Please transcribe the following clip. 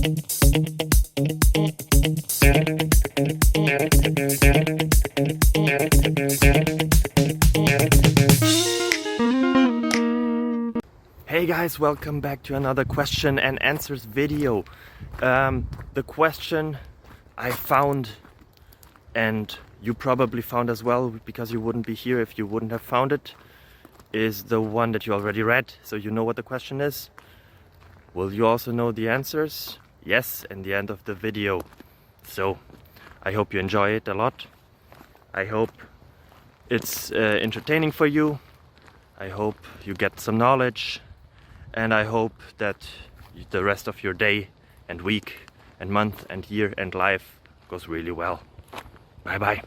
Hey guys, welcome back to another question and answers video. The question I found, and you probably found as well because you wouldn't be here if you wouldn't have found it, is the one that you already read, so you know what the question is. Will you also know the answers? Yes, in the end of the video. So I hope you enjoy it a lot. I hope it's entertaining for you. I hope you get some knowledge. And I hope that the rest of your day and week and month and year and life goes really well. Bye bye.